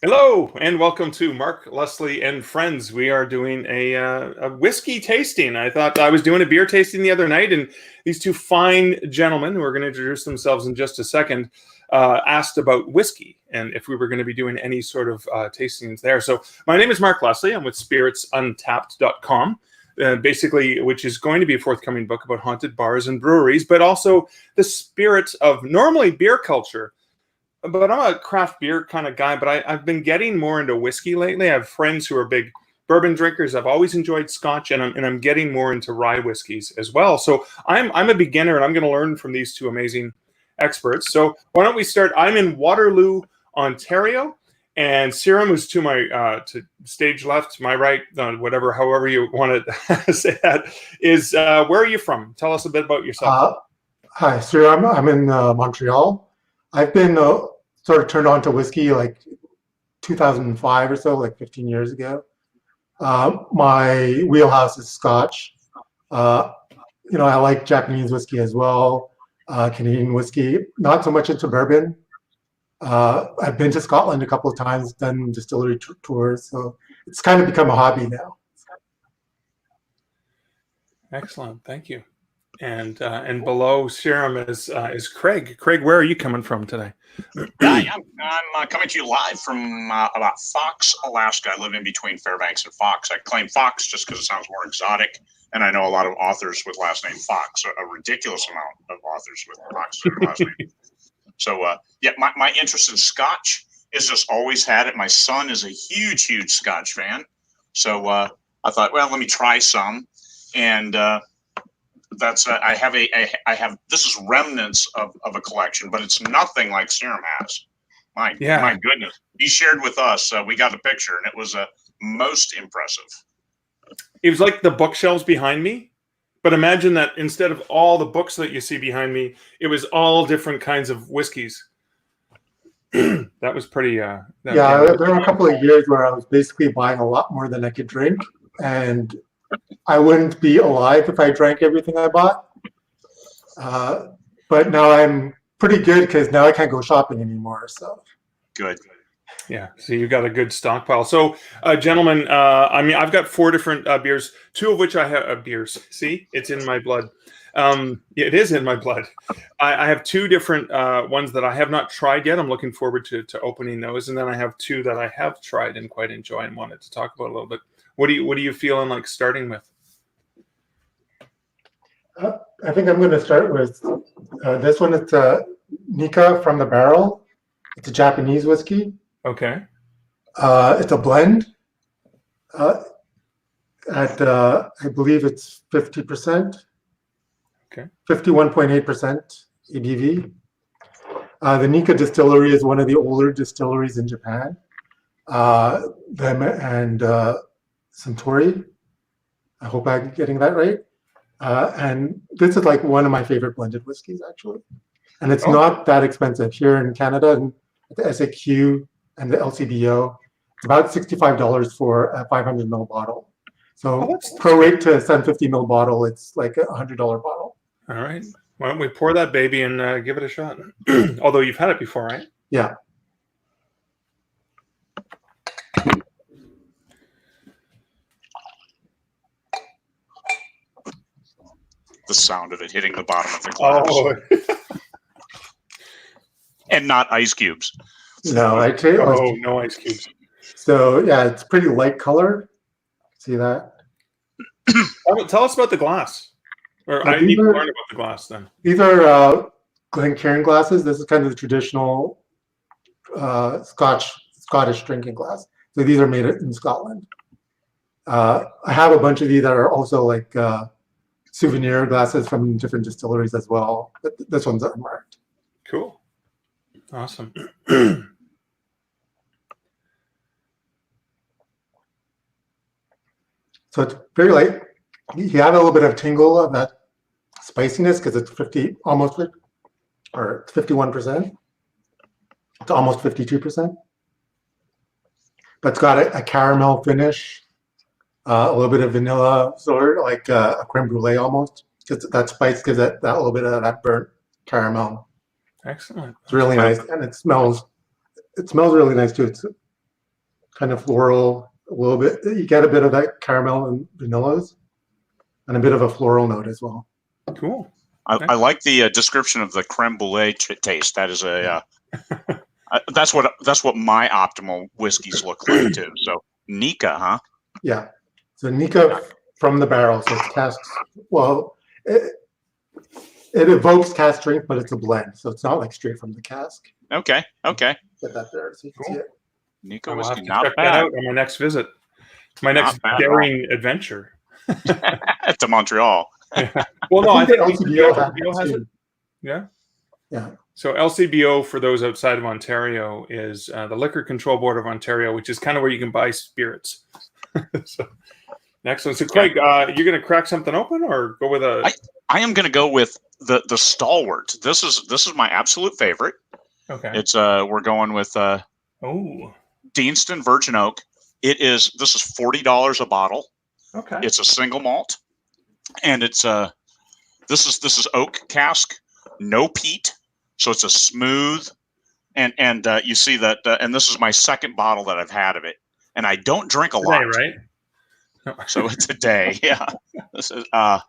Hello and welcome to Mark, Leslie, and Friends. We are doing a whiskey tasting. I thought I was doing a beer tasting the other night, and these two fine gentlemen, who are going to introduce themselves in just a second, asked about whiskey and if we were going to be doing any sort of tastings there. So my name is Mark Leslie. I'm with spiritsuntapped.com. Basically, which is going to be a forthcoming book about haunted bars and breweries, but also the spirit of normally beer culture. But I'm a craft beer kind of guy, but I've been getting more into whiskey lately. I have friends who are big bourbon drinkers. I've always enjoyed Scotch, and I'm getting more into rye whiskeys as well. So I'm a beginner, and I'm going to learn from these two amazing experts. So why don't we start? I'm in Waterloo, Ontario, and Serum, who's to my to stage left, my right, whatever, however you want to say that, is where are you from? Tell us a bit about yourself. Hi, sir. I'm in Montreal. I've been sort of turned on to whiskey like 2005 or so, like 15 years ago. My wheelhouse is Scotch. I like Japanese whiskey as well, Canadian whiskey. Not so much into bourbon. I've been to Scotland a couple of times, done distillery tours, so it's kind of become a hobby now. Excellent, thank you. And below Serum is Craig. Craig, where are you coming from today? I'm coming to you live from about Fox, Alaska. I live in between Fairbanks and Fox. I claim Fox just because it sounds more exotic, and I know a lot of authors with last name Fox, a ridiculous amount of authors with Fox as their last name. So, my interest in Scotch is just always had it. My son is a huge, huge Scotch fan. So I thought, well, let me try some. And that's I have this is remnants of a collection, but it's nothing like Serum has. My goodness, he shared with us. We got a picture, and it was most impressive. It was like the bookshelves behind me, but imagine that instead of all the books that you see behind me, it was all different kinds of whiskeys. That was pretty. There were a couple of years where I was basically buying a lot more than I could drink, and I wouldn't be alive if I drank everything I bought. But now I'm pretty good because now I can't go shopping anymore. So good. Yeah, so you got a good stockpile. So, gentlemen, I've got 4 different beers, 2 of which I have beers. See, it's in my blood. It is in my blood. I have 2 different ones that I have not tried yet. I'm looking forward to opening those, and then I have 2 that I have tried and quite enjoy and wanted to talk about a little bit. What are you feeling like starting with? I think I'm going to start with this one. It's Nika from the Barrel. It's a Japanese whiskey. Okay. It's a blend. I believe it's 50%. Okay. 51.8% ABV. The Nika distillery is one of the older distilleries in Japan. Them and Suntory. I hope I'm getting that right. And this is like one of my favorite blended whiskeys, actually. And it's not that expensive here in Canada. And at the SAQ and the LCBO, it's about $65 for a 500 ml bottle. So prorate to a 750 ml bottle, it's like a $100 bottle. All right. Why don't we pour that baby and give it a shot? Although you've had it before, right? Yeah. The sound of it hitting the bottom of the glass. Oh. And not ice cubes. No, no ice cubes. So yeah, it's pretty light color. See that? Tell us about the glass. Or I need to learn about the glass then. These are Glencairn glasses. This is kind of the traditional Scottish drinking glass. So these are made in Scotland. I have a bunch of these that are also like souvenir glasses from different distilleries as well. But this one's unmarked. Cool. Awesome. So it's very light. You have a little bit of tingle of that spiciness because it's 51%. It's almost 52%. But it's got a caramel finish, a little bit of vanilla, sort of like a creme brulee almost. Just that spice gives it that little bit of that burnt caramel. Excellent. It's really nice, and it smells really nice too. kind of floral, a little bit. You get a bit of that caramel and vanillas, and a bit of a floral note as well. Cool. I like the description of the creme brulee taste. That is that's what my optimal whiskeys look like too. So Nika, huh? Yeah. So Nika from the barrel. So it's cask. Well, it evokes cask strength, but it's a blend. So it's not like straight from the cask. Okay. Get that there so you can see it. Nika I'll whiskey, have to not check that bad. out on my next visit. My next daring adventure. To Montreal. Yeah. Well, no, I think LCBO has it. too. Yeah. Yeah. So LCBO, for those outside of Ontario, is the Liquor Control Board of Ontario, which is kind of where you can buy spirits. So, excellent. So, Craig, you're going to crack something open, or go with a? I am going to go with the stalwart. This is my absolute favorite. Okay. It's we're going with Deanston Virgin Oak. This is $40 a bottle. Okay. It's a single malt, and it's this is oak cask, no peat, so it's a smooth, and you see that, and this is my second bottle that I've had of it, and I don't drink a lot, right? So it's a day, yeah. This is the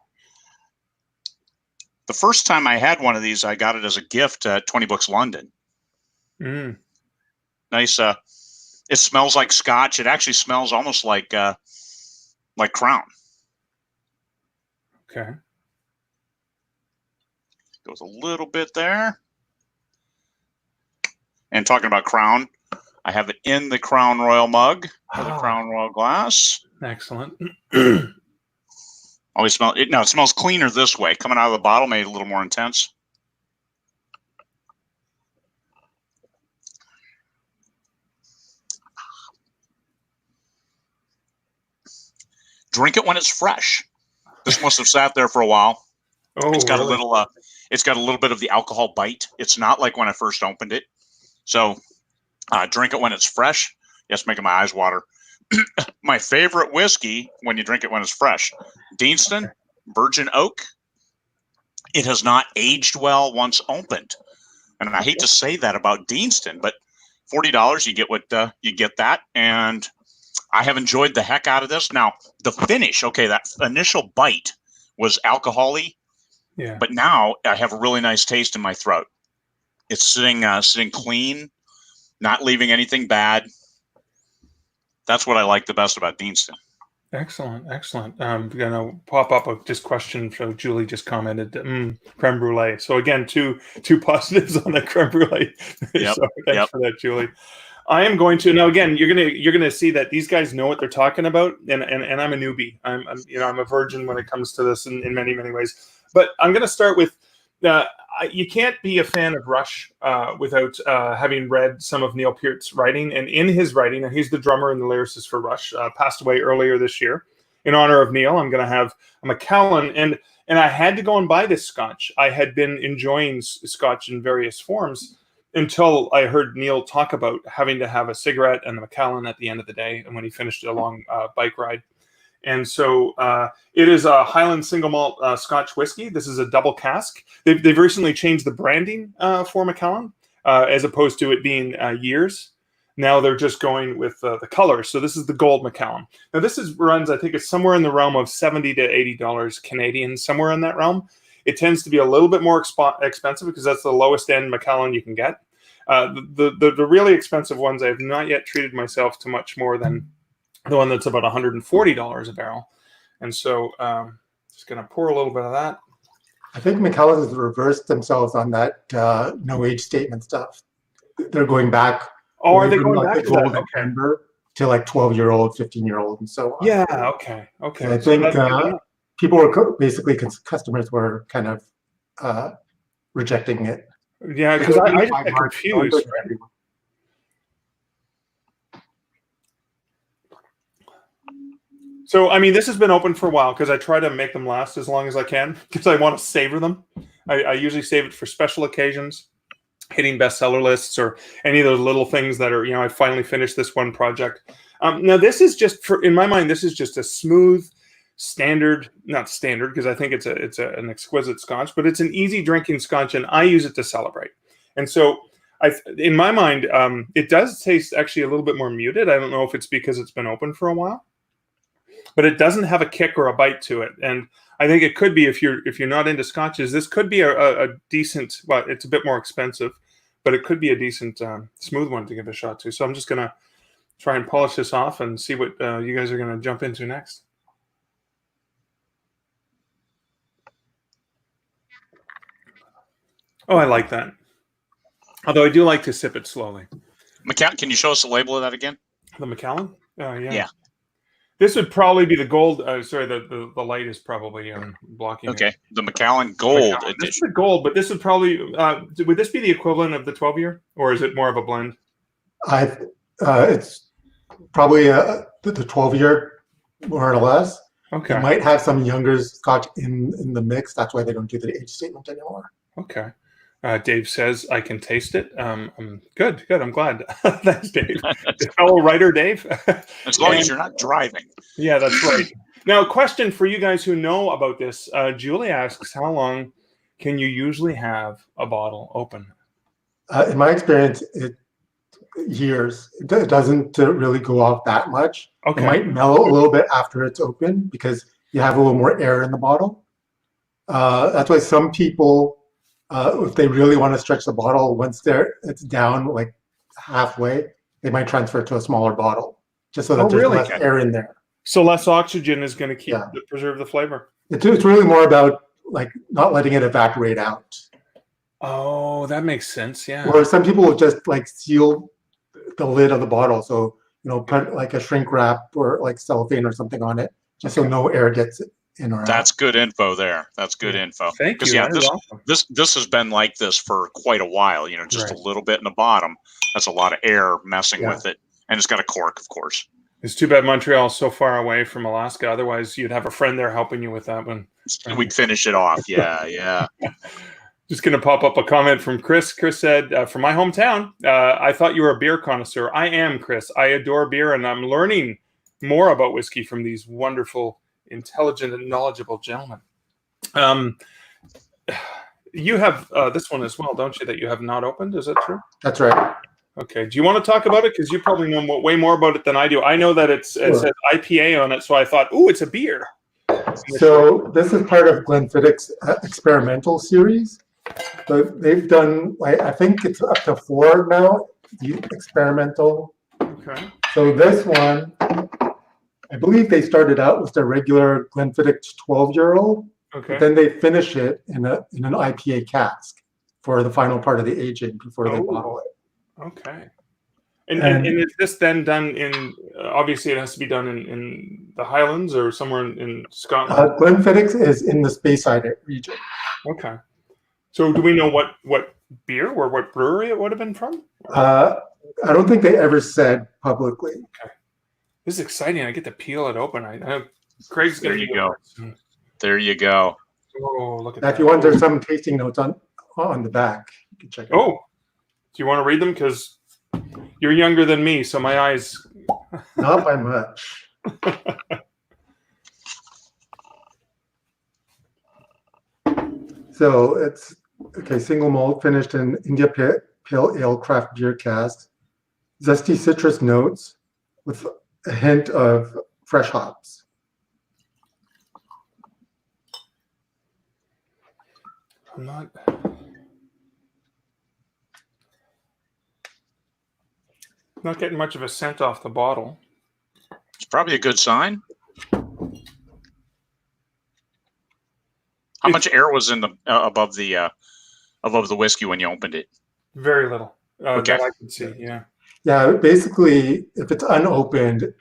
first time I had one of these, I got it as a gift at 20 Books London. Mm. Nice. It smells like Scotch. It actually smells almost like Crown. Okay. Goes a little bit there. And talking about Crown, I have it in the Crown Royal mug, or the Crown Royal glass. Excellent. Always smell it. No, it smells cleaner this way. Coming out of the bottle, made it a little more intense. Drink it when it's fresh. This must have sat there for a while. Oh, it's got really? It's got a little bit of the alcohol bite. It's not like when I first opened it. So drink it when it's fresh. Yes, making my eyes water. My favorite whiskey when you drink it when it's fresh. Deanston Virgin Oak. It has not aged well once opened. And I hate to say that about Deanston, but $40, you get you get that. And I have enjoyed the heck out of this. Now, the finish, okay, that initial bite was alcohol-y, but now I have a really nice taste in my throat. It's sitting clean, not leaving anything bad. That's what I like the best about Deanston. Excellent. I'm going to pop up a question. So Julie just commented, creme brulee. So again, two positives on the creme brulee. Yep. So thanks for that, Julie. I am going to now. Again, you're gonna see that these guys know what they're talking about, and I'm a newbie. I'm a virgin when it comes to this in many ways. But I'm gonna start with you can't be a fan of Rush without having read some of Neil Peart's writing. And in his writing, and he's the drummer and the lyricist for Rush, passed away earlier this year. In honor of Neil, I'm gonna have a Macallan, and I had to go and buy this Scotch. I had been enjoying Scotch in various forms until I heard Neil talk about having to have a cigarette and the Macallan at the end of the day, and when he finished a long bike ride. And so it is a Highland single malt Scotch whiskey. This is a double cask. They've recently changed the branding for Macallan, as opposed to it being years. Now they're just going with the colors. So this is the gold Macallan. Now this runs, I think it's somewhere in the realm of $70 to $80 Canadian, somewhere in that realm. It tends to be a little bit more expensive because that's the lowest end Macallan you can get. The really expensive ones, I have not yet treated myself to much more than the one that's about $140 a barrel. And so just going to pour a little bit of that. I think Macallan has reversed themselves on that no age statement stuff. They're going back. Oh, are they going back to that? Okay. Amber to like 12-year-old, 15-year-old, and so on. Yeah. Okay. So I think people were basically customers were kind of rejecting it. Yeah, because I just get confused. So, I mean, this has been open for a while because I try to make them last as long as I can because I want to savor them. I usually save it for special occasions, hitting bestseller lists, or any of those little things that are, I finally finished this one project. Now, this is just, in my mind, this is just a smooth, not standard because I think it's an exquisite Scotch, but it's an easy drinking Scotch, and I use it to celebrate. And so in my mind, it does taste actually a little bit more muted. I don't know if it's because it's been open for a while, but it doesn't have a kick or a bite to it. And I think it could be, if you're not into scotches, this could be a decent. Well, it's a bit more expensive, but it could be a decent smooth one to give a shot to. So I'm just gonna try and polish this off and see what you guys are gonna jump into next. Oh, I like that. Although I do like to sip it slowly. McCann, can you show us the label of that again? The Macallan? Yeah. Yeah. This would probably be the gold. Sorry, the light is probably blocking Okay. it. The Macallan Gold Macallan. This is Edition. the gold, but this would probably would this be the equivalent of the 12-year, or is it more of a blend? It's probably the 12-year, more or less. Okay. It might have some younger scotch in the mix. That's why they don't do the age statement anymore. Okay. Dave says I can taste it. Good. I'm glad. Thanks, Dave. Fellow writer, Dave. As long as you're not driving. Yeah, that's right. Now, question for you guys who know about this. Julie asks, how long can you usually have a bottle open? In my experience, years. It doesn't really go off that much. Okay. It might mellow a little bit after it's open because you have a little more air in the bottle. That's why some people, if they really want to stretch the bottle, once it's down like halfway, they might transfer it to a smaller bottle just so that there's less air in there. So less oxygen is going to preserve the flavor. It's really more about like not letting it evaporate out. Oh, that makes sense. Yeah. Or some people will just like seal the lid of the bottle, so put like a shrink wrap or like cellophane or something on it, just so no air gets in or out. That's good info there. That's good info. Thank you. Yeah, awesome. this has been like this for quite a while. Just a little bit in the bottom. That's a lot of air messing with it, and it's got a cork, of course. It's too bad Montreal's so far away from Alaska. Otherwise, you'd have a friend there helping you with that one. We'd finish it off. Yeah. Just going to pop up a comment from Chris. Chris said, from my hometown, I thought you were a beer connoisseur. I am, Chris. I adore beer, and I'm learning more about whiskey from these wonderful, intelligent, and knowledgeable gentlemen. You have this one as well, don't you, that you have not opened? Is that true? That's right. Okay. Do you want to talk about it? Because you probably know way more about it than I do. I know that it says IPA on it, so I thought, ooh, it's a beer. So this is part of Glenfiddich's experimental series. So they've done, I think it's up to 4 now, the experimental. Okay. So this one, I believe they started out with the regular Glenfiddich 12-year-old. Okay. Then they finish it in an IPA cask for the final part of the aging before they bottle it. Okay. And is this then done in, obviously it has to be done in the Highlands or somewhere in Scotland? Glenfiddich is in the Speyside region. Okay. So do we know what beer or what brewery it would have been from? I don't think they ever said publicly. Okay. This is exciting. I get to peel it open. I know Craig's going to go. There you go. Oh, look at that. that. If you want, there's some tasting notes on the back. You can check it out. Oh, do you want to read them? Because you're younger than me, so my eyes... Not by much. So it's, single malt finished in India Pale Ale craft beer cask. Zesty citrus notes with a hint of fresh hops. I'm not getting much of a scent off the bottle. It's probably a good sign. How much air was in the above the whiskey when you opened it? Very little. Okay. That I can see. Yeah. Yeah. Basically, if it's unopened,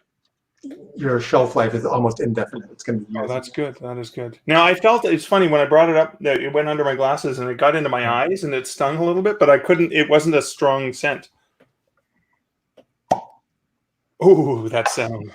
your shelf life is almost indefinite. It's going to be. Oh, that's good. That is good. Now I felt it's funny when I brought it up that it went under my glasses and it got into my eyes and it stung a little bit, but I couldn't. It wasn't a strong scent. Oh, that sound.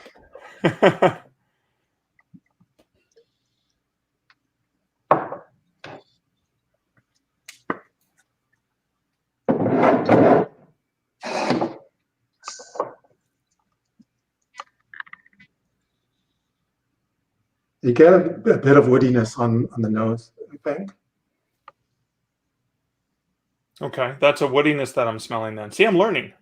You get a bit of woodiness on the nose, I think. Okay, that's a woodiness that I'm smelling then. See, I'm learning.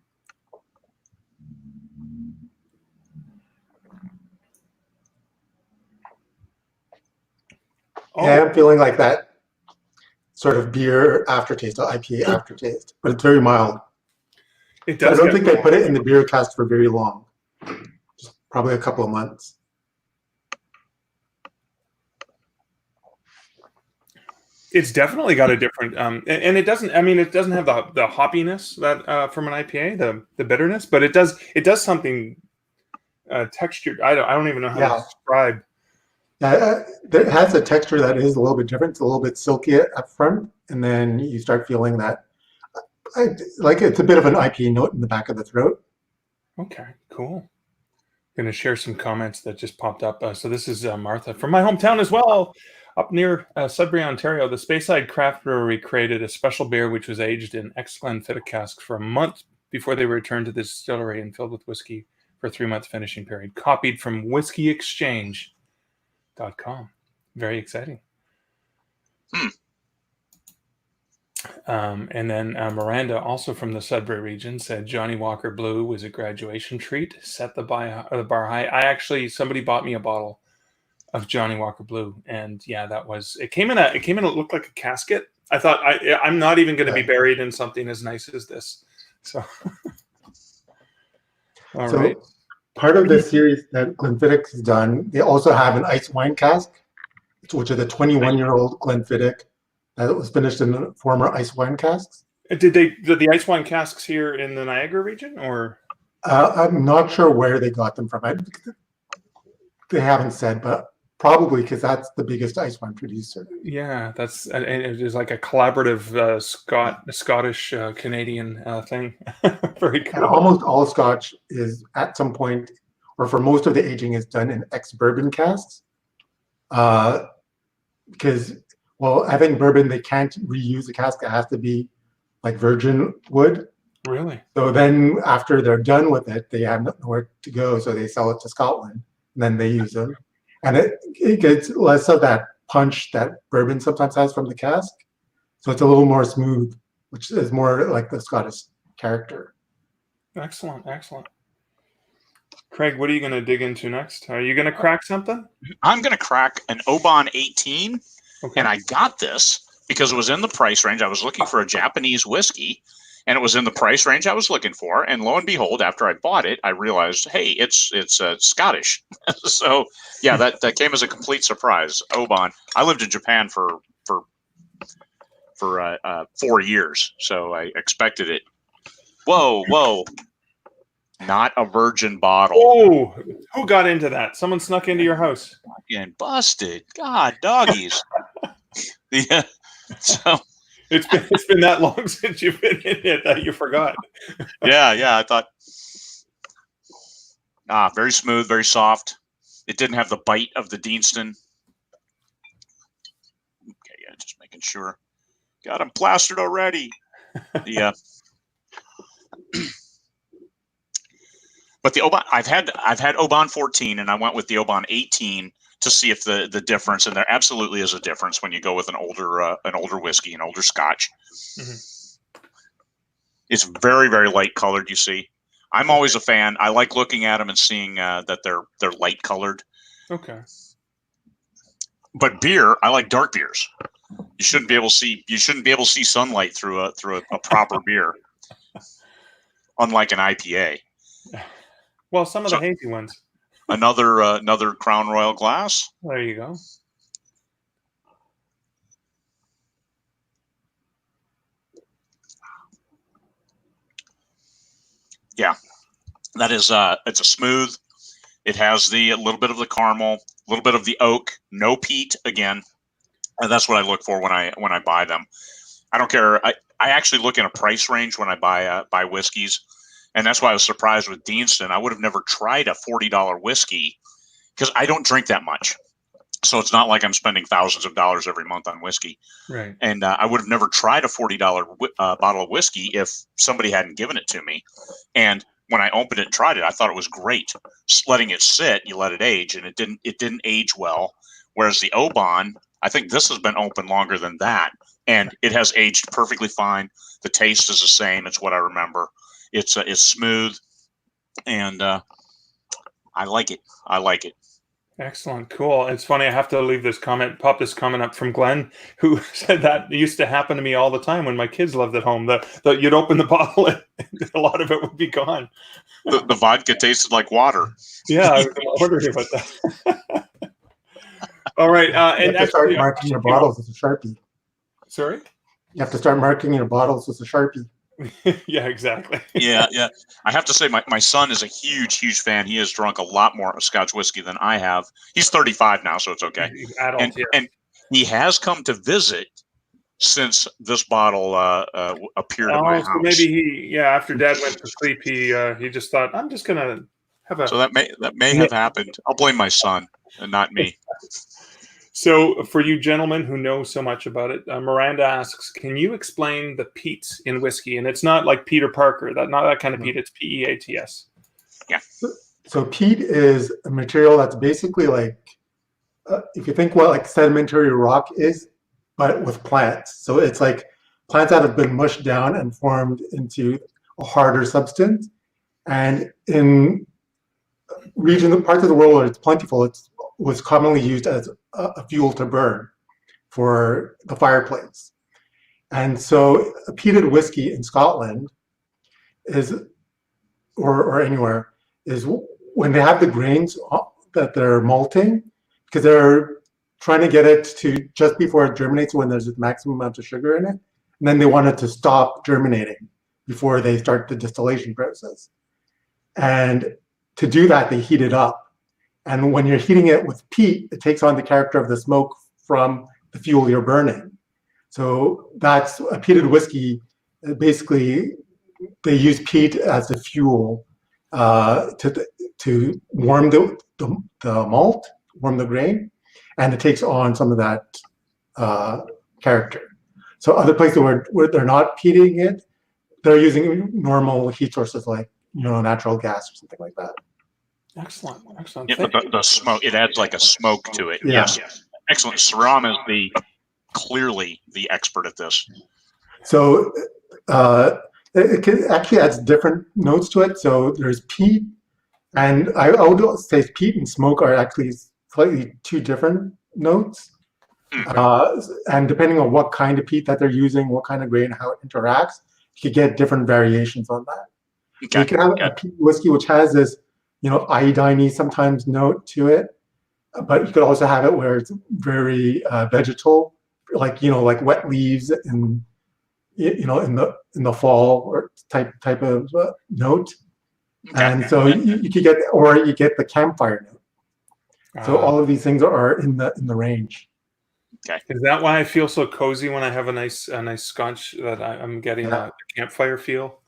Oh, Yeah, I'm feeling like that sort of beer aftertaste, or IPA aftertaste, but it's very mild. it So I does don't get. think they put it in the beer cask for very long, just probably a couple of months. It's definitely got a different, and it doesn't. I mean, it doesn't have the hoppiness that from an IPA, the bitterness, but it does something textured. I don't even know how to Yeah, describe. it has a texture that is a little bit different. It's a little bit silky up front, and then you start feeling that, like it's a bit of an IPA note in the back of the throat. Okay, cool. Going to share some comments that just popped up. So this is Martha from my hometown as well, up near Sudbury, Ontario. The Speyside Craft Brewery created a special beer which was aged in ex-Glenfiddich casks for a month before they were returned to the distillery and filled with whiskey for a 3-month finishing period. Copied from whiskyexchange.com. Very exciting. And then Miranda, also from the Sudbury region, said Johnny Walker Blue was a graduation treat. Set the bar high. Somebody bought me a bottle of Johnny Walker Blue, and yeah, it came in it looked like a casket. I thought I'm not even going to be buried in something as nice as this. So, all So right. part of the series that Glenfiddich has done, they also have an ice wine cask, which is a 21-year-old Glenfiddich that was finished in former ice wine casks. Did the ice wine casks here in the Niagara region, or I'm not sure where they got them from. They haven't said, but probably because that's the biggest ice wine producer. yeah, and it is like a collaborative Scottish Canadian thing. Very And cool. almost all Scotch is at some point, or for most of the aging, is done in ex-bourbon casks. Because, well, I think bourbon, they can't reuse the cask. It has to be like virgin wood. Really? So then after they're done with it, they have nowhere to go. So they sell it to Scotland and then they use them. And it gets less of that punch that bourbon sometimes has from the cask. So it's a little more smooth, which is more like the Scottish character. Excellent. Craig, what are you going to dig into next? Are you going to crack something? I'm going to crack an Oban 18, Okay. and I got this because it was in the price range. I was looking for a Japanese whiskey, and it was in the price range I was looking for. And lo and behold, after I bought it, I realized, hey, it's Scottish. So yeah, that came as a complete surprise. Oban. I lived in Japan for 4 years, so I expected it. Whoa. Not a virgin bottle. Oh, who got into that? Someone snuck into your house. Getting busted. God, doggies. Yeah. So It's been that long since you've been in it that you forgot. yeah. I thought, very smooth, very soft. It didn't have the bite of the Deanston. Okay, yeah, just making sure. Got him plastered already. Yeah. But the Oban, I've had Oban 14, and I went with the Oban 18 to see if the difference, and there absolutely is a difference when you go with an older whiskey, an older Scotch. Mm-hmm. It's very, very light colored. You see, I'm always a fan. I like looking at them and seeing that they're light colored. Okay. But beer, I like dark beers. You shouldn't be able to see sunlight through a proper beer, unlike an IPA. Well, some of the hazy ones. Another Crown Royal glass. There you go. Yeah, that is it's a smooth. It has a little bit of the caramel, a little bit of the oak, no peat again, and that's what I look for when I buy them. I don't care. I actually look in a price range when I buy whiskeys. And that's why I was surprised with Deanston. I would have never tried a $40 whiskey because I don't drink that much. So it's not like I'm spending thousands of dollars every month on whiskey. Right. And I would have never tried a $40 bottle of whiskey if somebody hadn't given it to me. And when I opened it and tried it, I thought it was great. Just letting it sit, you let it age, and it didn't age well. Whereas the Oban, I think this has been open longer than that. and it has aged perfectly fine. The taste is the same. It's what I remember. It's smooth, and I like it. I like it. Excellent. Cool. It's funny. I have to pop this comment up from Glenn, who said that used to happen to me all the time when my kids lived at home. You'd open the bottle and a lot of it would be gone. The vodka tasted like water. Yeah, I was wondering about that. All right. You And have to start actually, marking your bottles with a Sharpie. sorry? You have to start marking your bottles with a Sharpie. Yeah, exactly. Yeah. I have to say, my son is a huge fan. He has drunk a lot more Scotch whiskey than I have. He's 35 now, so it's okay. Adult, And he has come to visit since this bottle appeared at my house. So maybe after Dad went to sleep, he just thought, I'm just gonna have a. So that may have happened. I'll blame my son and not me. So, for you gentlemen who know so much about it, Miranda asks, can you explain the peats in whiskey? And it's not like Peter Parker, not that kind of peat, it's PEATS. Yeah. So peat is a material that's basically like, if you think what like sedimentary rock is, but with plants. So it's like plants that have been mushed down and formed into a harder substance. And in parts of the world where it's plentiful, it was commonly used as a fuel to burn for the fireplace. And so a peated whiskey in Scotland is, or anywhere, is when they have the grains that they're malting, because they're trying to get it to just before it germinates when there's a maximum amount of sugar in it. And then they want it to stop germinating before they start the distillation process. And to do that, they heat it up. And when you're heating it with peat, it takes on the character of the smoke from the fuel you're burning. So that's a peated whiskey. Basically, they use peat as the fuel to warm the malt, warm the grain, and it takes on some of that character. So other places where they're not peating it, they're using normal heat sources like natural gas or something like that. Excellent. Yeah, but the smoke, it adds like a smoke to it. Yeah. Yes. Excellent. Saram is clearly the expert at this. So it actually adds different notes to it. So there's peat, and I would say peat and smoke are actually slightly two different notes. And depending on what kind of peat that they're using, what kind of grain, how it interacts, you could get different variations on that. Okay. So you can have a peat whiskey which has this iodine-y sometimes note to it, but you could also have it where it's very vegetal, like wet leaves in the fall or type of note. Okay. And so you could get, or you get the campfire note. So all of these things are in the range. Okay. Is that why I feel so cozy when I have a nice scotch, that I'm getting a campfire feel?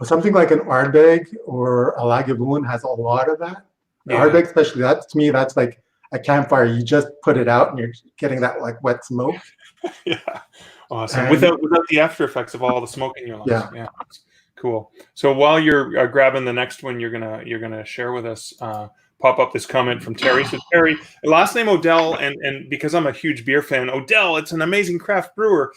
Something like an Ardbeg or a Lagavulin has a lot of that. The Ardbeg, especially, to me, that's like a campfire. You just put it out and you're getting that like wet smoke. Yeah, awesome. Without the after effects of all the smoke in your lungs. Yeah. Cool. So while you're grabbing the next one, you're gonna share with us. Pop up this comment from Terry. So Terry, last name Odell, and because I'm a huge beer fan, Odell, it's an amazing craft brewer.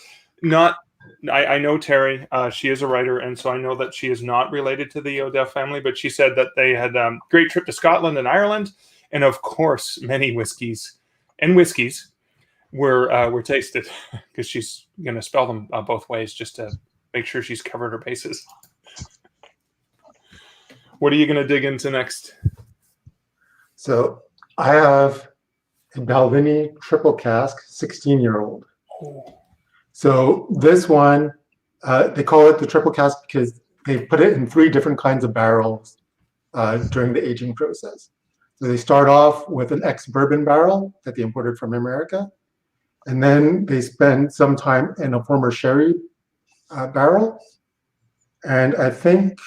I know Terry. She is a writer, and so I know that she is not related to the Odell family. But she said that they had a great trip to Scotland and Ireland, and of course, many whiskeys were tasted, because she's going to spell them both ways just to make sure she's covered her bases. What are you going to dig into next? So I have a Balvenie triple cask 16-year-old. Oh. So this one, they call it the triple cask because they put it in 3 different kinds of barrels during the aging process. So they start off with an ex-bourbon barrel that they imported from America, and then they spend some time in a former sherry barrel. And I think,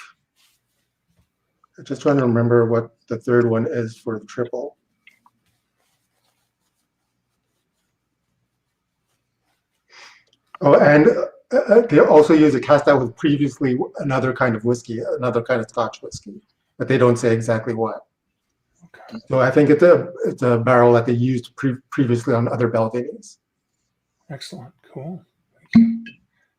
I'm just trying to remember what the third one is for the triple. Oh, and they also use a cask that was previously another kind of whiskey, another kind of Scotch whiskey, but they don't say exactly what. Okay. So I think it's a barrel that they used previously on other Balvenies. Excellent, Cool.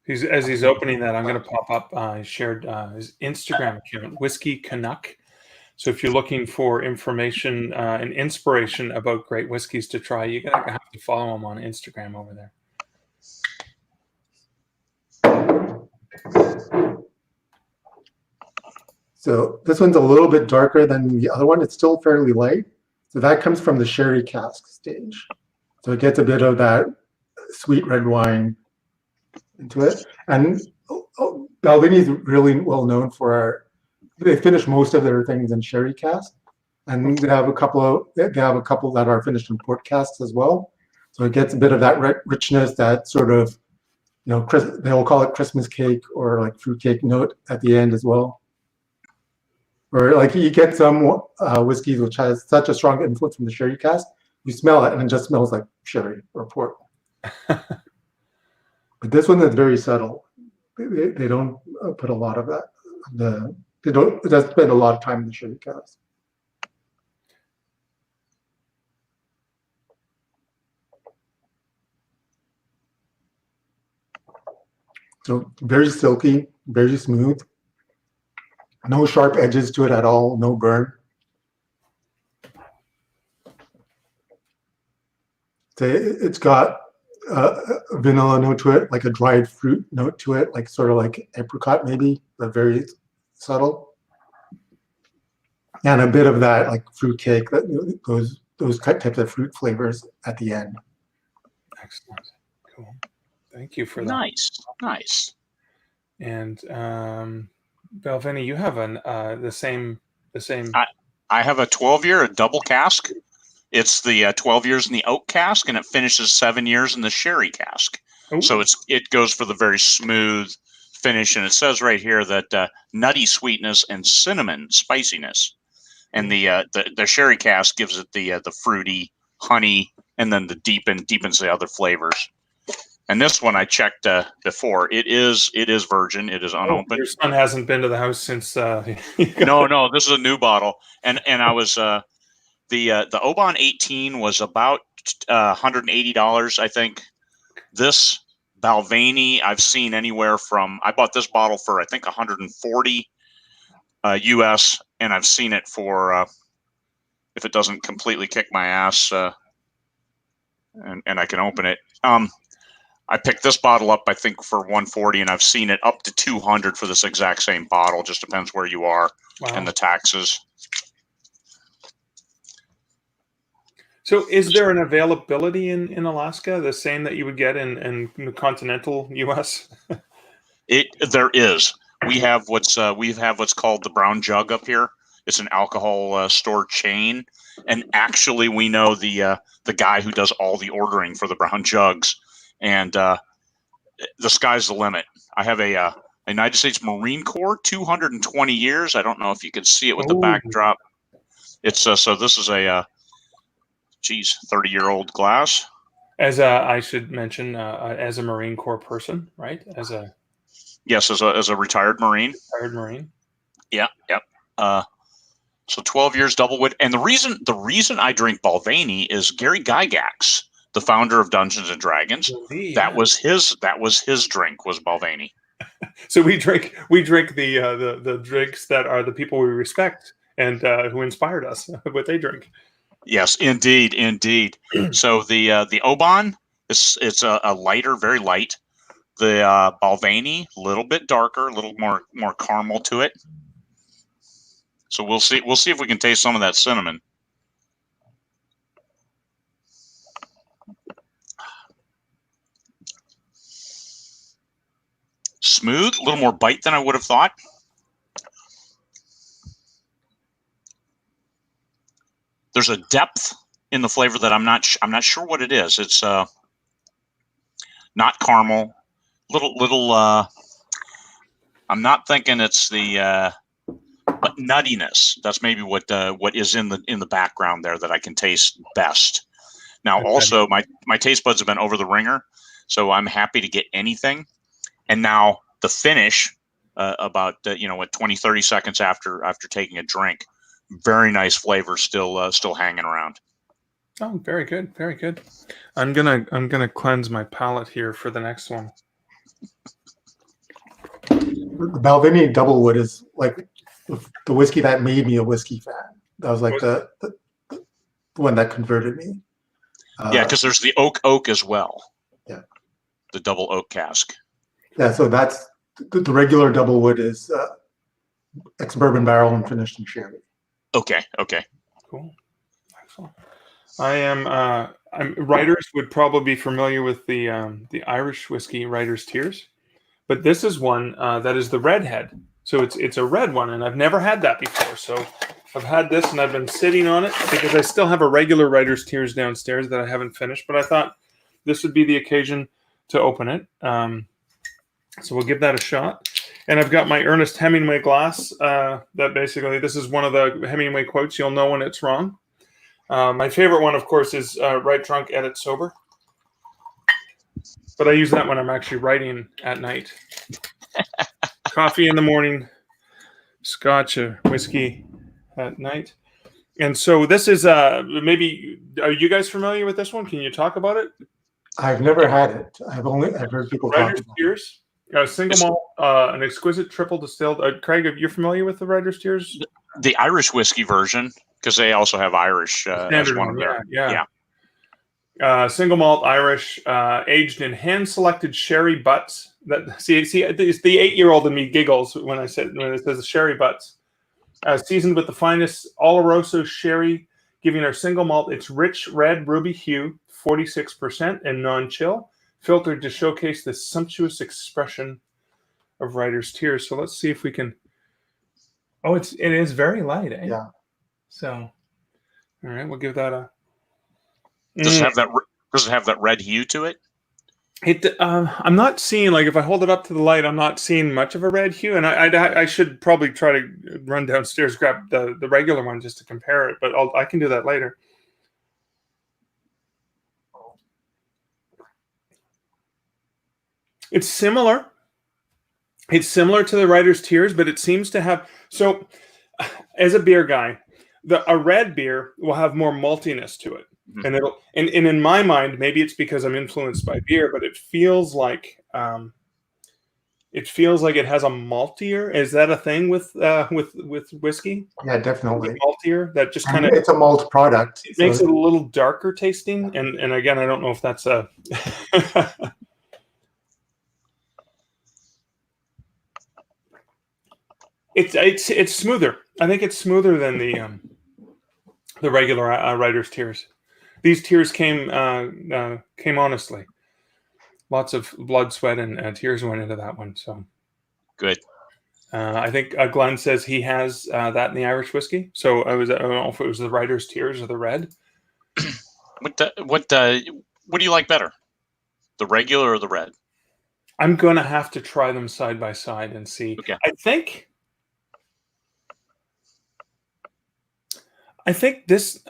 As he's opening that, I'm going to pop up. I shared his Instagram account, Whisky Canuck. So if you're looking for information and inspiration about great whiskeys to try, you're going to have to follow him on Instagram over there. So this one's a little bit darker than the other one. It's still fairly light. So that comes from the sherry cask stage. So it gets a bit of that sweet red wine into it. And Balvenie is really well known for they finish most of their things in sherry cask. And they have a couple that are finished in port casks as well. So it gets a bit of that richness, that sort of, they'll call it Christmas cake or like fruit cake note at the end as well. Or like you get some whiskeys which has such a strong influence from the sherry cask, you smell it and it just smells like sherry or port. But this one is very subtle. They don't put a lot of that. It doesn't spend a lot of time in the sherry cask. So very silky, very smooth. No sharp edges to it at all, no burn. So it's got a vanilla note to it, like a dried fruit note to it, like sort of like apricot maybe, but very subtle. And a bit of that like fruit cake, those types of fruit flavors at the end. Excellent. Cool. Thank you for that. Nice. And Balvenie, you have the same. I have a 12-year, a double cask. It's the 12 years in the oak cask, and it finishes 7 years in the sherry cask. Ooh. So it goes for the very smooth finish, and it says right here that nutty sweetness and cinnamon spiciness, and the sherry cask gives it the fruity honey, and then deepens the other flavors. And this one I checked before. It is virgin. It is unopened. Your son hasn't been to the house since. No. This is a new bottle, and I was the Oban 18 was about $180, I think. This Balvenie I've seen anywhere from. I bought this bottle for I think 140 US, and I've seen it for if it doesn't completely kick my ass, and I can open it. I picked this bottle up, I think, for 140, and I've seen it up to 200 for this exact same bottle. Just depends where you are. Wow. And the taxes. So is there an availability in Alaska, the same that you would get in the continental U.S.? There is. We have what's called the Brown Jug up here. It's an alcohol store chain, and actually we know the guy who does all the ordering for the Brown Jugs. And the sky's the limit. I have a United States Marine Corps, 220 years. I don't know if you can see it with the backdrop. It's so this is a 30-year-old glass. I should mention, as a Marine Corps person, right? Yes, as a retired Marine. Retired Marine. Yeah, yep. So 12 years double wood. And the reason I drink Balvenie is Gary Gygax, the founder of Dungeons and Dragons. Indeed, that was his drink was Balvenie. So we drink the drinks that are the people we respect and who inspired us. What they drink. Yes, indeed. So the Oban it's a lighter, very light. The Balvenie, a little bit darker, a little more caramel to it. So we'll see if we can taste some of that cinnamon. Smooth, a little more bite than I would have thought. There's a depth in the flavor that I'm not sure what it is. It's not caramel. Little. I'm not thinking it's the but nuttiness. That's maybe what is in the background there that I can taste best. Now, also my taste buds have been over the ringer, so I'm happy to get anything. And now the finish, about 20-30 seconds after taking a drink, very nice flavor still hanging around. Oh, very good, very good. I'm gonna cleanse my palate here for the next one. The Balvenie Doublewood is like the whiskey that made me a whiskey fan. That was like the one that converted me. Yeah, because there's the oak as well. Yeah. The double oak cask. Yeah, so that's the regular Doublewood is ex-bourbon barrel and finished in sherry. Okay. Cool. Excellent. Writers would probably be familiar with the Irish whiskey Writer's Tears, but this is one that is the redhead. So it's a red one, and I've never had that before. So I've had this, and I've been sitting on it because I still have a regular Writer's Tears downstairs that I haven't finished. But I thought this would be the occasion to open it. So we'll give that a shot. And I've got my Ernest Hemingway glass. That basically, this is one of the Hemingway quotes. You'll know when it's wrong. My favorite one, of course, is "Write drunk, edit sober." But I use that when I'm actually writing at night. Coffee in the morning, scotch or whiskey at night. And so this is maybe, are you guys familiar with this one? Can you talk about it? I've never had it. I've heard people talk Writer's about it. Tears, single malt, an exquisite triple distilled. Craig, you're familiar with the Writer's Tears? The Irish whiskey version, because they also have Irish as one of their. Yeah. Single malt Irish, aged in hand-selected sherry butts. See, it's the 8-year-old in me giggles when it says sherry butts. Seasoned with the finest Oloroso sherry, giving our single malt its rich red ruby hue, 46% and non-chill, filtered to showcase the sumptuous expression of Writer's Tears. So let's see if we can. Oh, it is very light, eh? Yeah. So, all right, we'll give that a. Does it have that red hue to it? I'm not seeing, like, if I hold it up to the light, I'm not seeing much of a red hue, and I should probably try to run downstairs, grab the regular one just to compare it, but I can do that later. It's similar. It's similar to the Writer's Tears, but it seems to have, so as a beer guy, a red beer will have more maltiness to it. And and in my mind, maybe it's because I'm influenced by beer, but it feels like it has a maltier. Is that a thing with whiskey? Yeah, definitely. Maltier that just kind of, it's a malt product. It makes it a little darker tasting. And again, I don't know if that's a it's smoother. I think it's smoother than the regular Writer's Tears. These tears came honestly. Lots of blood, sweat, and tears went into that one. So good. I think Glenn says he has that in the Irish whiskey. So I don't know if it was the Writer's Tears or the red. What do you like better, the regular or the red? I'm gonna have to try them side by side and see. Okay. I think this.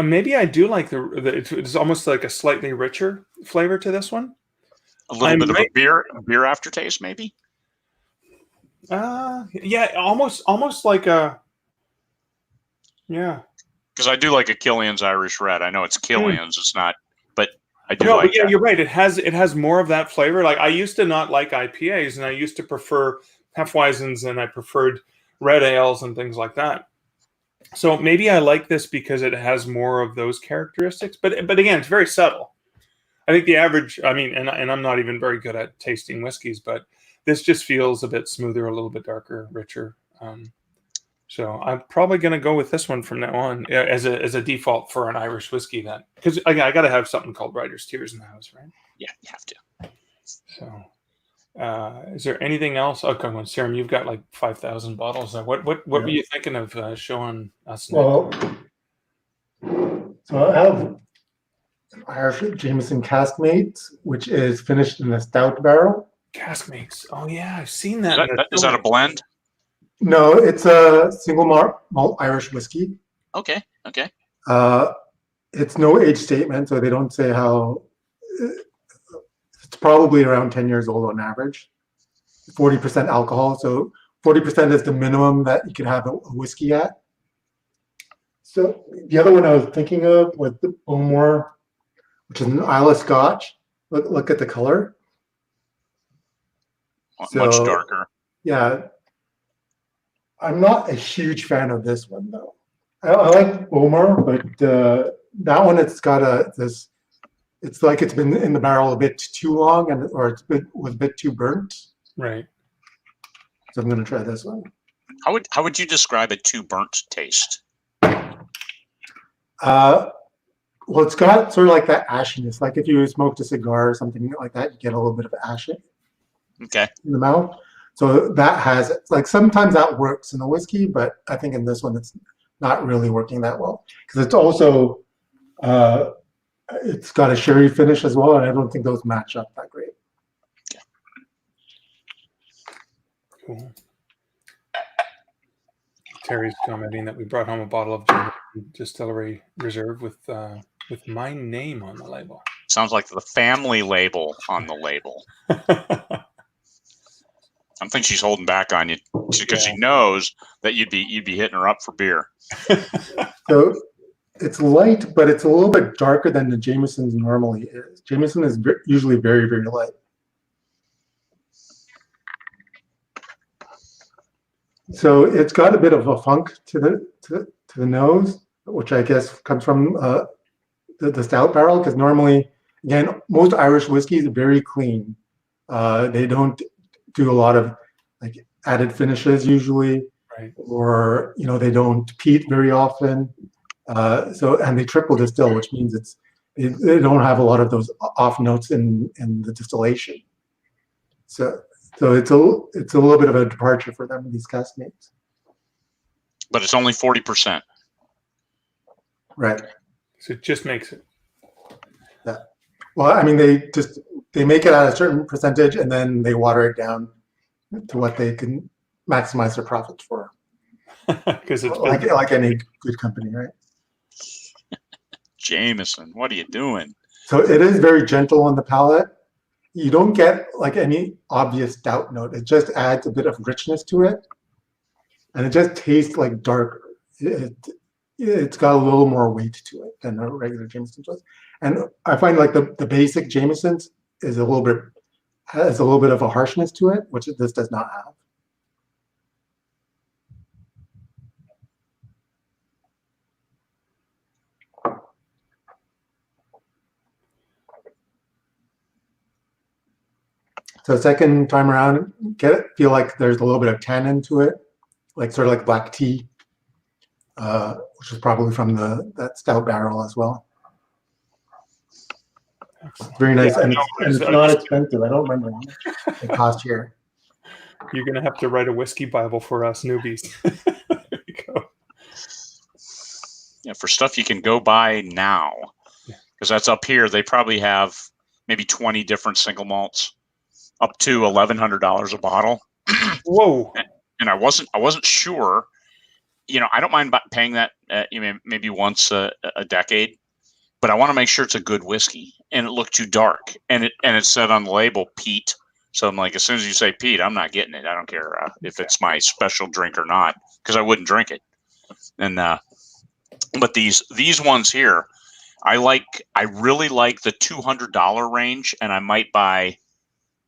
Maybe I do like it's almost like a slightly richer flavor to this one. A little bit of a beer aftertaste, maybe. Yeah, almost like a. Yeah. Because I do like a Killian's Irish Red. I know it's Killian's, it's not, but I do No, like. but yeah, you're right. It has more of that flavor. Like I used to not like IPAs, and I used to prefer Hefeweizens, and I preferred red ales and things like that. So maybe I like this because it has more of those characteristics. But again, it's very subtle. I think the average. I mean, and I'm not even very good at tasting whiskeys, but this just feels a bit smoother, a little bit darker, richer. So I'm probably going to go with this one from now on as a default for an Irish whiskey. That because I got to have something called Writer's Tears in the house, right? Yeah, you have to. So. Is there anything else? Oh, come on, Serum, you've got like 5,000 bottles. What were you thinking of showing us? Well, so I have Irish Jameson Caskmate, which is finished in a stout barrel. Caskmates. Oh yeah, I've seen that. Is that a blend? No, it's a single malt Irish whiskey. Okay. It's no age statement, so they don't say how. It's probably around 10 years old on average. 40% alcohol, so 40% is the minimum that you can have a whiskey at. So the other one I was thinking of was the Bowmore, which is an Isle of Scotch. Look at the color. Much So, darker. Yeah, I'm not a huge fan of this one though. I like Bowmore, but that one it's got this. It's like it's been in the barrel a bit too long, or was a bit too burnt. Right. So I'm going to try this one. How would you describe a too burnt taste? Well, it's got sort of like that ashiness. Like if you smoked a cigar or something like that, you get a little bit of ash in the mouth. So that has it. Like sometimes that works in the whiskey, but I think in this one it's not really working that well because it's also it's got a sherry finish as well, and I don't think those match up that great. Cool. Terry's commenting that we brought home a bottle of Jameson Distillery Reserve with my name on the label. Sounds like the family label on the label. I think she's holding back on you because she knows that you'd be hitting her up for beer. So it's light, but it's a little bit darker than the Jameson's normally is. Jameson is usually very, very light. So it's got a bit of a funk to the nose, which I guess comes from the stout barrel. Because normally, again, most Irish whiskeys are very clean. They don't do a lot of like added finishes usually, right. Or they don't peat very often. And they triple distill, which means they don't have a lot of those off notes in the distillation. So it's a little bit of a departure for them, these caskmates. But it's only 40%. Right. So it just makes it. Yeah. Well, I mean, they make it at a certain percentage and then they water it down to what they can maximize their profits for. Because it's like any good company, right? Jameson, what are you doing? So it is very gentle on the palate. You don't get like any obvious stout note. It just adds a bit of richness to it, and it just tastes like darker. It's got a little more weight to it than a regular Jameson does. And I find like the basic Jameson's has a little bit of a harshness to it, which this does not have. So second time around, feel like there's a little bit of tannin to it, like sort of like black tea, which is probably from that stout barrel as well. Very nice, and it's not expensive. I don't remember how much it cost here. You're gonna have to write a whiskey Bible for us newbies. There you go. Yeah, for stuff you can go buy now, because that's up here. They probably have maybe 20 different single malts, up to $1,100 a bottle. Whoa! And I wasn't sure. I don't mind paying that. Maybe once a decade, but I want to make sure it's a good whiskey. And it looked too dark, and it said on the label peat. So I'm like, as soon as you say peat, I'm not getting it. I don't care if it's my special drink or not, because I wouldn't drink it. And but these ones here, I really like the $200 range, and I might buy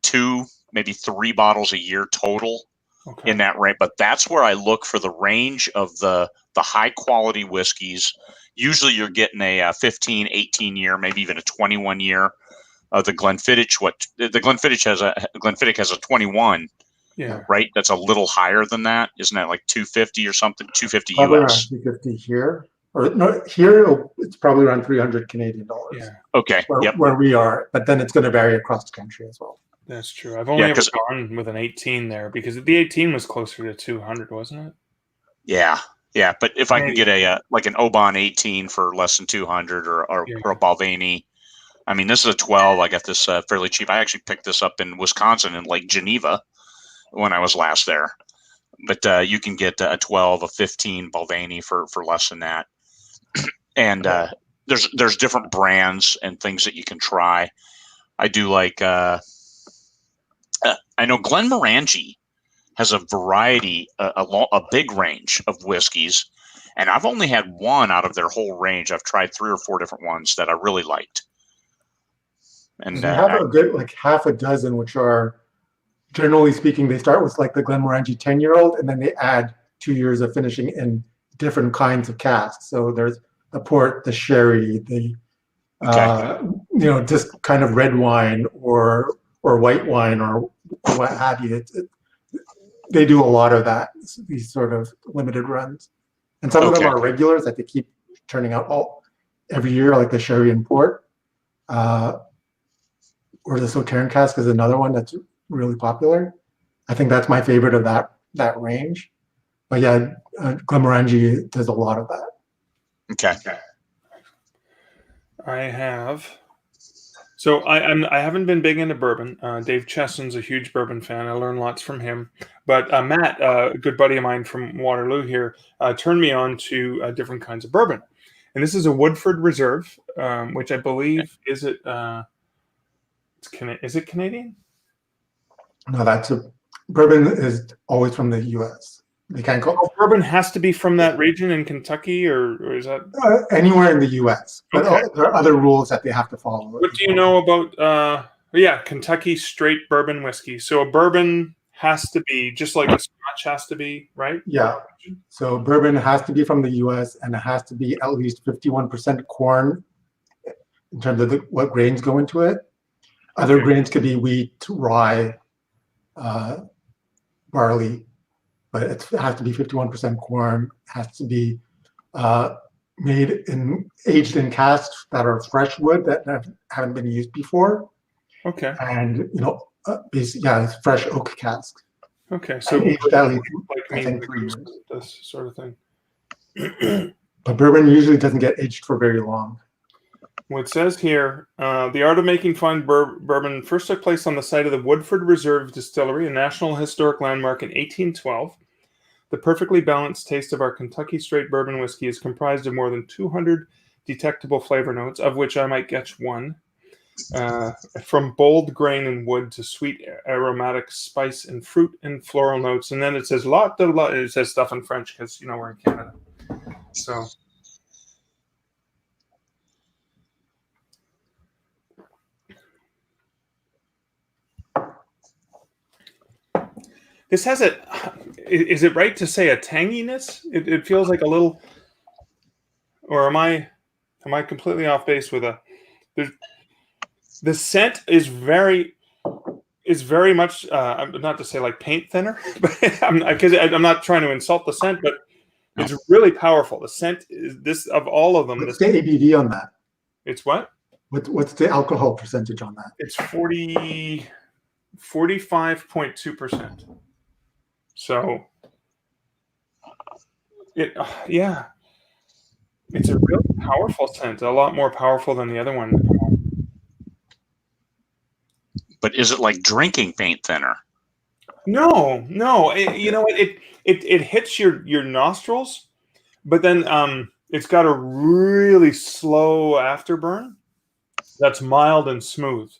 2, maybe 3 bottles a year total in that range. But that's where I look for the range of the high quality whiskeys. Usually you're getting a 15, 18 year, maybe even a 21 year. The Glenfiddich, Glenfiddich has a 21. Yeah. Right. That's a little higher than that. Isn't that like 250 or something? 250 probably US. Around 250 here. Or no, here it's probably around 300 Canadian dollars. Yeah. Okay. Where we are, but then it's going to vary across the country as well. That's true. I've only ever gone with an 18 there because the 18 was closer to 200, wasn't it? Yeah. Yeah. But if I can get an Oban 18 for less than 200 or a Balvenie, I mean, this is a 12. I got this fairly cheap. I actually picked this up in Wisconsin in Lake Geneva when I was last there. But you can get a 12, a 15 Balvenie for less than that. And there's different brands and things that you can try. I do like I know Glenmorangie has a variety, a big range of whiskeys, and I've only had one out of their whole range. I've tried 3 or 4 different ones that I really liked. And we have a good like half a dozen, which are, generally speaking, they start with like the Glenmorangie 10-year-old, and then they add 2 years of finishing in different kinds of casks. So there's the port, the sherry, the just kind of red wine or white wine or what have you. They do a lot of that, these sort of limited runs. And some of them are regulars that they keep turning out every year, like the sherry and port. Or the Sauternes cask is another one that's really popular. I think that's my favorite of that range. But yeah, Glenmorangie does a lot of that. Okay. I have. So I haven't been big into bourbon. Dave Chesson's a huge bourbon fan. I learned lots from him. But Matt, a good buddy of mine from Waterloo here, turned me on to different kinds of bourbon. And this is a Woodford Reserve, which I believe is it Canadian? No, bourbon is always from the U.S. They can't go. Bourbon has to be from that region in Kentucky, or is that anywhere in the U.S. But there are other rules that they have to follow. What do you know about? Kentucky straight bourbon whiskey. So a bourbon has to be just like a Scotch has to be, right? Yeah. So bourbon has to be from the U.S. and it has to be at least 51% corn in terms of what grains go into it. Other grains could be wheat, rye, barley, but it has to be 51% corn. Has to be aged in casks that are fresh wood that haven't been used before. Okay. And it's fresh oak casks. Okay, so I think 3 years. This sort of thing. But bourbon usually doesn't get aged for very long. Well, it says here, the art of making fine bourbon first took place on the site of the Woodford Reserve Distillery, a National Historic Landmark in 1812. The perfectly balanced taste of our Kentucky straight bourbon whiskey is comprised of more than 200 detectable flavor notes, of which I might guess one. From bold grain and wood to sweet aromatic spice and fruit and floral notes. And then it says it says stuff in French because, we're in Canada. So... This has is it right to say a tanginess? It feels like a little, or am I completely off base with the scent is very much, not to say like paint thinner, but because I'm not trying to insult the scent, but it's really powerful. The scent is this of all of them. What's the ABV on that? It's what? What's the alcohol percentage on that? It's 45.2%. So, it's a real powerful scent, a lot more powerful than the other one. But is it like drinking paint thinner? No. It hits your nostrils, but then it's got a really slow afterburn that's mild and smooth,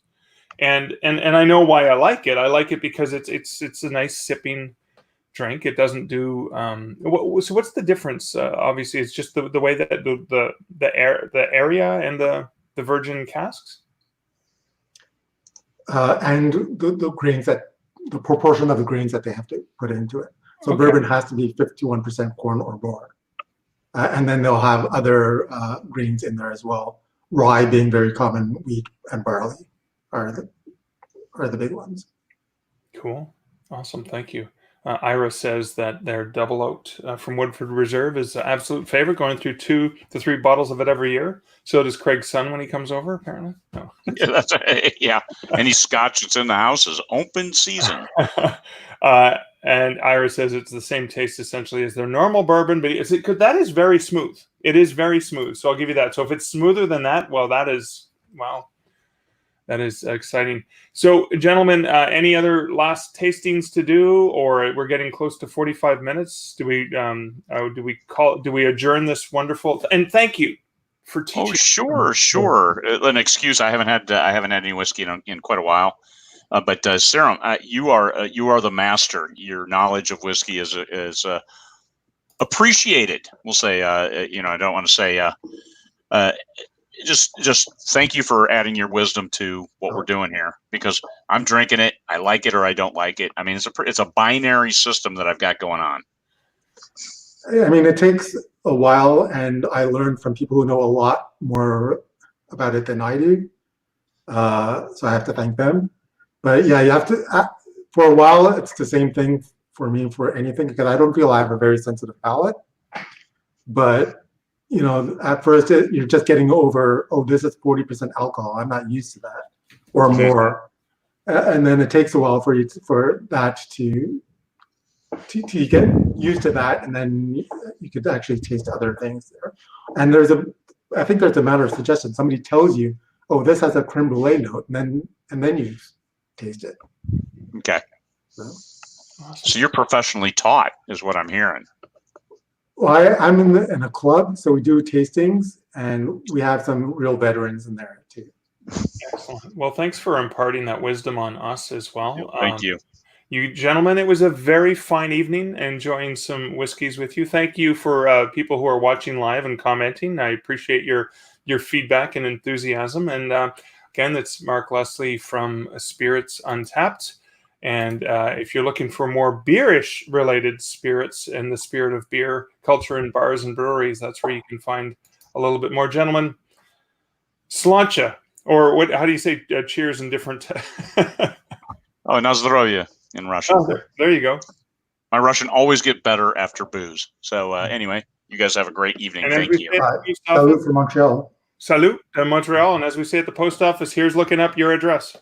and I know why I like it. I like it because it's a nice sipping drink. It doesn't do so what's the difference? Obviously it's just the way that the area and the virgin casks and the grains the proportion of the grains that they have to put into it. So bourbon has to be 51% corn or more, and then they'll have other grains in there as well, rye being very common. Wheat and barley are the big ones. Cool. Awesome. Thank you. Ira says that their double oaked from Woodford Reserve is an absolute favorite, going through 2 to 3 bottles of it every year. So does Craig's son when he comes over, apparently. No. Yeah. Any scotch that's in the house is open season. And Ira says it's the same taste essentially as their normal bourbon, but that is very smooth. It is very smooth. So I'll give you that. So if it's smoother than that, well, that is exciting. So, gentlemen, any other last tastings to do, or we're getting close to 45 minutes? Do we adjourn this wonderful? And thank you for teaching. Oh, sure. An excuse. I haven't had any whiskey in quite a while. But Sarum, you are the master. Your knowledge of whiskey is appreciated. We'll say, I don't want to say, just thank you for adding your wisdom to what we're doing here, because I'm drinking it. I like it or I don't like it. I mean, it's a binary system that I've got going on. I mean, it takes a while, and I learned from people who know a lot more about it than I do. So I have to thank them. But yeah, you have to, for a while, it's the same thing for me for anything, because I don't feel I have a very sensitive palate. But, at first you're just getting over, oh, this is 40% alcohol. I'm not used to that, or more. And then it takes a while for that to get used to that, and then you could actually taste other things there. And I think there's a matter of suggestion. Somebody tells you, oh, this has a creme brulee note, and then you taste it. Okay. So you're professionally taught, is what I'm hearing. Well, I'm in a club, so we do tastings, and we have some real veterans in there too. Excellent. Well, thanks for imparting that wisdom on us as well. Thank you. You gentlemen, it was a very fine evening, enjoying some whiskeys with you. Thank you for people who are watching live and commenting. I appreciate your feedback and enthusiasm. And again, it's Mark Leslie from Spirits Untapped. And if you're looking for more beerish related spirits and the spirit of beer culture in bars and breweries, that's where you can find a little bit more. Gentlemen, slancha, or what? How do you say cheers in different? Na zdrowie in Russian. Oh, there you go. My Russian always get better after booze. So anyway, you guys have a great evening. And thank you. Salut from Montreal. Salut to Montreal. And as we say at the post office, here's looking up your address.